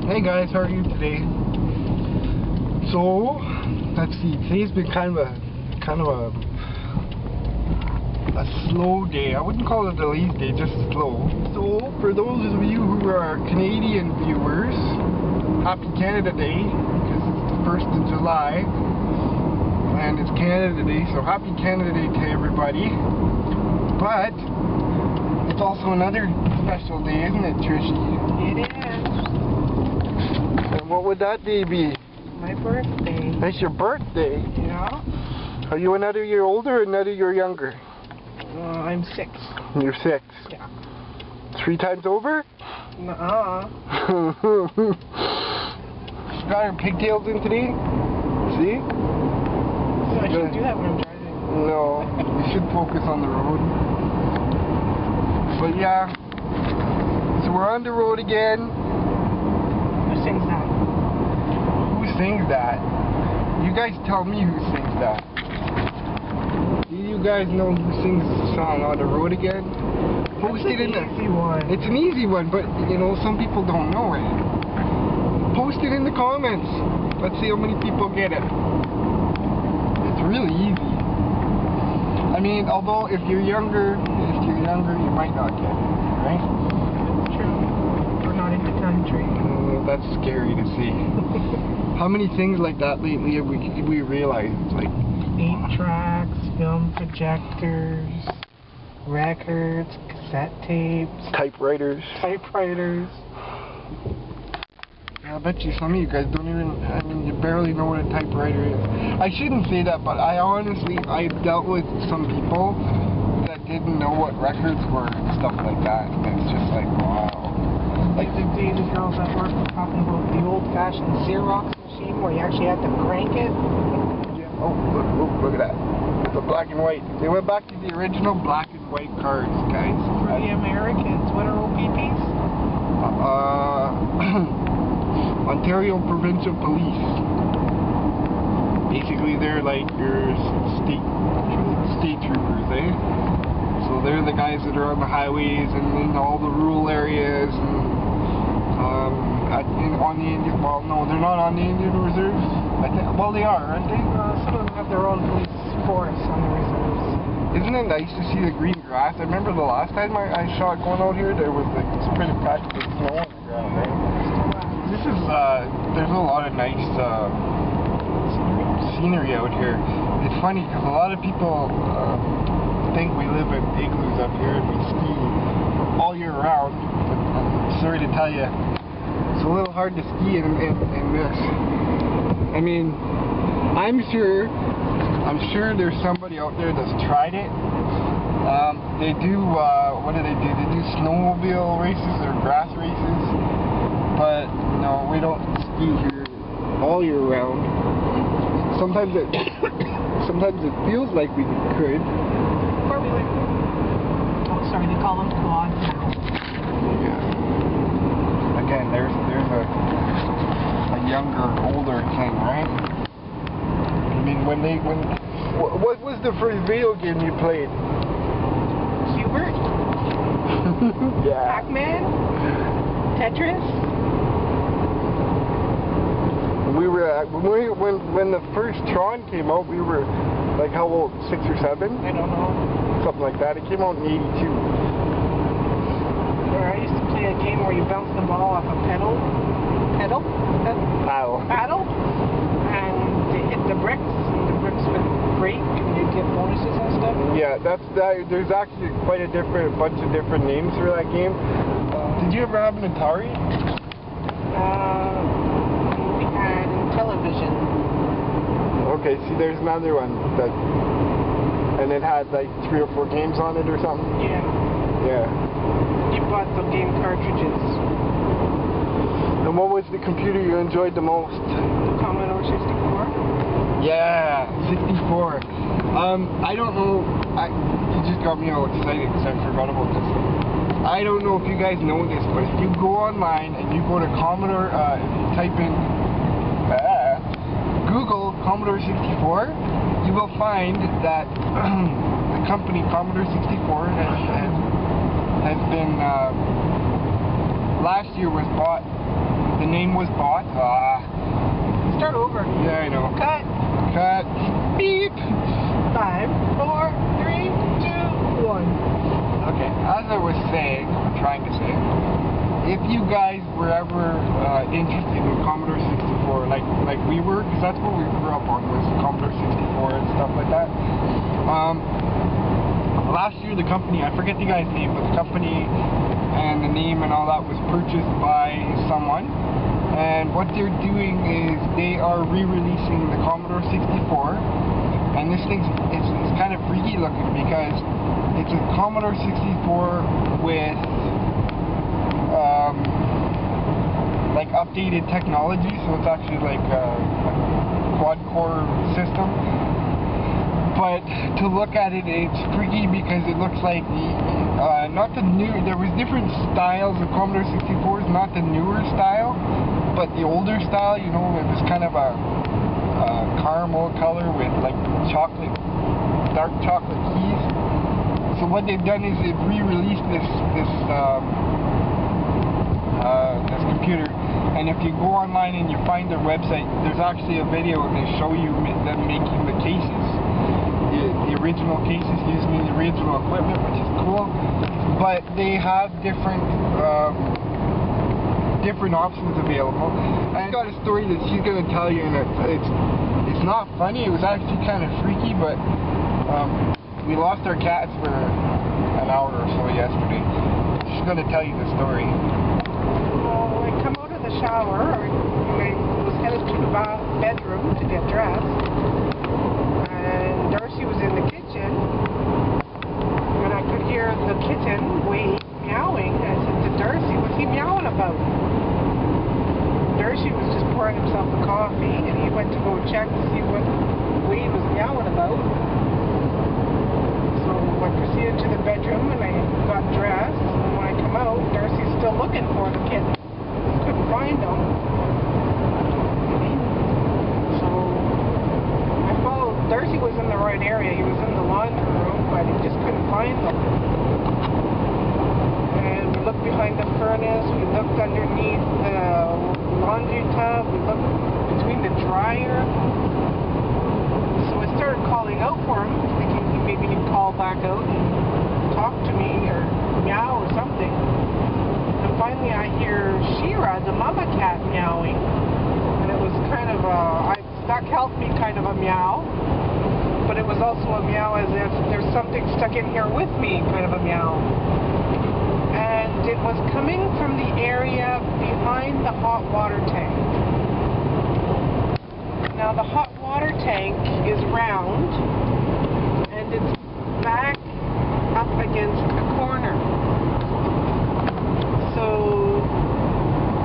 Hey guys, how are you today? So, let's see. Today's been kind of a slow day. I wouldn't call it a lazy day, just slow. So, for those of you who are Canadian viewers, happy Canada Day, because it's the 1st of July, and it's Canada Day, so happy Canada Day to everybody. But it's also another special day, isn't it, Trishy? It is. And what would that day be? My birthday. It's your birthday? Yeah. Are you another year older or another year younger? I'm 6. You're 6? Yeah. 3 times over? Nuh-uh. She got her pigtails in today? See? I shouldn't do that when I'm driving. No, you should focus on the road. But yeah, so we're on the road again. Who sings that? Who sings that? You guys tell me who sings that. Do you guys know who sings the song On the Road Again? Post it in the... Easy one. It's an easy one, but you know, some people don't know it. Post it in the comments. Let's see how many people get it. It's really easy. I mean, although if you're younger, you might not get it, right? It's true. We're not in the country. That's scary to see. How many things like that lately have we realized? It's like 8 tracks, film projectors, records, cassette tapes, typewriters. I bet you some of you guys don't even, I mean, you barely know what a typewriter is. I shouldn't say that, but I've dealt with some people that didn't know what records were and stuff like that, and it's just like, wow. Like the girls at work were talking about the old-fashioned Xerox machine where you actually had to crank it. Yeah. Oh, look at that. It's a black and white. They went back to the original black and white cards, guys. For the Americans. What are OPPs? Ontario Provincial Police. Basically, they're like your state troopers, eh? So they're the guys that are on the highways and in all the rural areas and on the Indian. Well, no, they're not on the Indian reserves. I think. Well, they are, aren't they? Some of them have their own police force on the reserves. Isn't it nice to see the green grass? I remember the last time I shot going out here, there was like this pretty patch of snow on the ground, right? This is, there's a lot of nice scenery out here. It's funny because a lot of people think we live in igloos up here and we ski all year round. But I'm sorry to tell you, it's a little hard to ski in this. I mean, I'm sure there's somebody out there that's tried it. They do, what do? They do snowmobile races or grass races. But no, we don't ski here all year round. Sometimes it feels like we could. Oh, sorry, they call them quads now. Yeah. Again, there's a younger, older thing, right? I mean, what was the first video game you played? Hubert? Yeah. Pac-Man? Tetris? We were when the first Tron came out, we were like how old? 6 or 7? I don't know. Something like that. It came out in '82. I used to play a game where you bounce the ball off a paddle, and they hit the bricks, and the bricks would break, and you'd get bonuses and stuff. Yeah, there's actually quite a bunch of different names for that game. Did you ever have an Atari? We had television. Okay, see, there's another one and it had like 3 or 4 games on it or something. Yeah. Yeah. You bought the game cartridges. And what was the computer you enjoyed the most? The Commodore 64. Yeah, 64. I don't know. You just got me all excited because I forgot about this. I don't know if you guys know this, but if you go online and you go to Commodore, if you type in Google Commodore 64, you will find that the company Commodore 64 has been last year was bought The name was bought. Start over. Yeah, I know. Cut. Cut. Beep. 5, 4, 3, 2, 1. Okay, as I was saying, or trying to say, if you guys were ever interested in Commodore 64, like we were, because that's what we grew up on, was Commodore 64 and stuff like that. Last year the company, I forget the guy's name, but the company and the name and all that was purchased by someone. And what they're doing is they are re-releasing the Commodore 64. And this thing is kind of freaky looking because it's a Commodore 64 with like updated technology, so it's actually like a quad-core system. But to look at it, it's freaky because it looks like not the new. There was different styles of Commodore 64s, not the newer style, but the older style. You know, it was kind of a caramel color with like chocolate, dark chocolate keys. So what they've done is they've re-released this computer, and if you go online and you find their website, there's actually a video and they show you them making the cases, the original cases using the original equipment, which is cool. But they have different options available. And I got a story that she's going to tell you, and it's not funny. It was actually kind of freaky, but we lost our cats for an hour or so yesterday. She's going to tell you the story. Well, I come out of the shower, and I was headed to the bedroom to get dressed, and Darcy was in the kitchen, and I could hear the kitten meowing. I said to Darcy, what's he meowing about? Darcy was just pouring himself a coffee, and he went to go check to see what Wade was meowing about. So I proceeded to the bedroom, and I got dressed, and when I come out, Darcy's still looking for the kitten. Couldn't find him. So I followed. Darcy was in the right area. He was in the laundry room, but he just couldn't find them. And we looked behind the furnace, we looked underneath the laundry tub, we looked between the dryer. So I started calling out for him, thinking maybe he'd call back out and talk to me or meow or something. And finally I hear Shira, the mama cat, meowing. And it was kind of a, that helped me kind of a meow. But it was also a meow as if there's something stuck in here with me, kind of a meow. And it was coming from the area behind the hot water tank. Now the hot water tank is round, and it's back up against a corner. So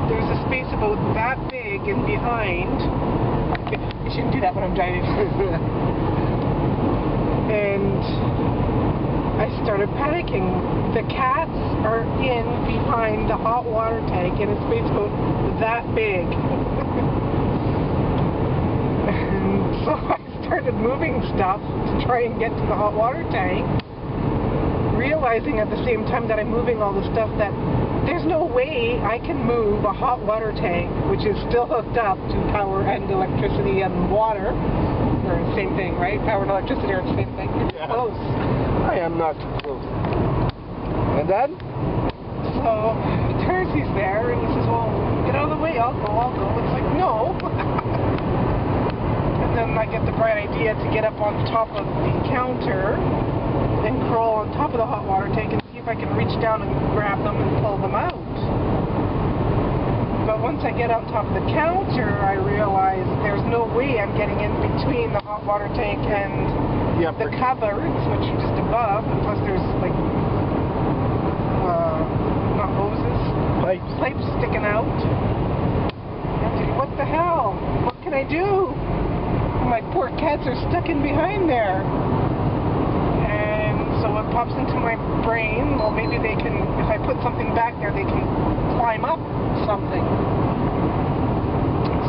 there's a space about that big and behind. I shouldn't do that when I'm driving. And I started panicking. The cats are in behind the hot water tank in a space about that big. And so I started moving stuff to try and get to the hot water tank, realizing at the same time that I'm moving all the stuff that there's no way I can move a hot water tank, which is still hooked up to power and electricity and water. Or the same thing, right? Power and electricity are the same thing. Yeah. Close. I am not too close. And then? So, Darcy's there, and he says, well, get out of the way, I'll go. It's like, no. And then I get the bright idea to get up on top of the counter and crawl on top of the hot water tank and see if I can reach down and grab them and pull them out. But once I get on top of the counter, I realize there's no way I'm getting in between the hot water tank and the cupboards, which are just above, and plus there's like not hoses, pipes sticking out. I'm thinking, what the hell? What can I do? My poor cats are stuck in behind there. And so it pops into my brain, well, maybe they can, if I put something back there, they can climb up something.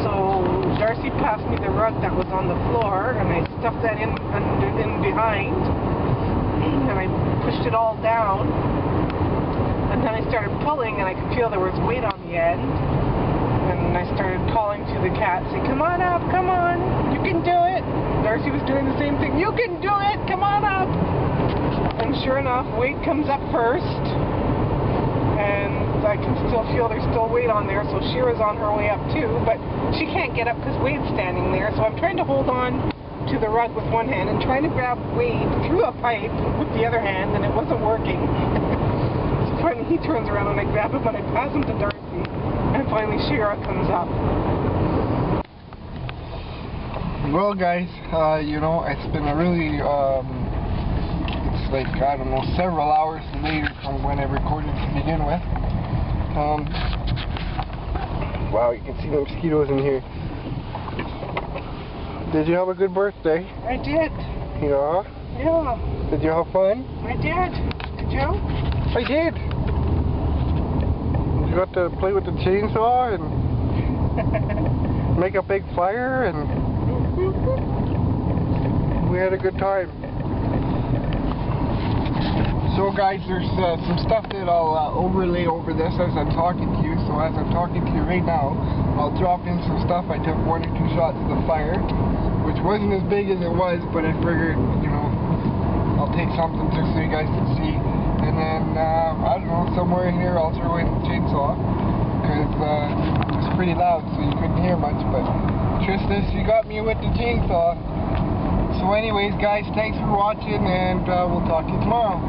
So Darcy passed me the rug that was on the floor, and I stuffed that in behind, and I pushed it all down. And then I started pulling, and I could feel there was weight on the end. And And I started calling to the cat, saying, come on up, come on, you can do it. Darcy was doing the same thing, you can do it, come on up. And sure enough, Wade comes up first. And I can still feel there's still weight on there, so Shira's on her way up too, but she can't get up because Wade's standing there, so I'm trying to hold on to the rug with one hand and trying to grab Wade through a pipe with the other hand, and it wasn't working. So finally he turns around and I grab him and I pass him to Darcy, and finally Shira comes up. Well, guys, you know, it's been a really, it's like, I don't know, several hours later from when I recorded to begin with. Wow, you can see the mosquitoes in here. Did you have a good birthday? I did. Yeah? Yeah. Did you have fun? I did. Did you? I did. You got to play with the chainsaw and make a big fire, and we had a good time. So guys, there's some stuff that I'll overlay over this as I'm talking to you. So as I'm talking to you right now, I'll drop in some stuff. I took 1 or 2 shots of the fire, which wasn't as big as it was, but I figured, you know, I'll take something just so you guys can see. And then, I don't know, somewhere in here I'll throw in the chainsaw, because it was pretty loud, so you couldn't hear much. But Tristis, you got me with the chainsaw. So anyways, guys, thanks for watching, and we'll talk to you tomorrow.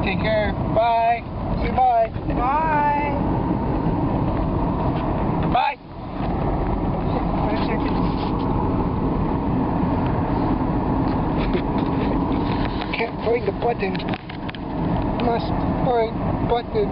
Take care. Bye. Say bye. Bye. Bye. Can't find the button. Must find button.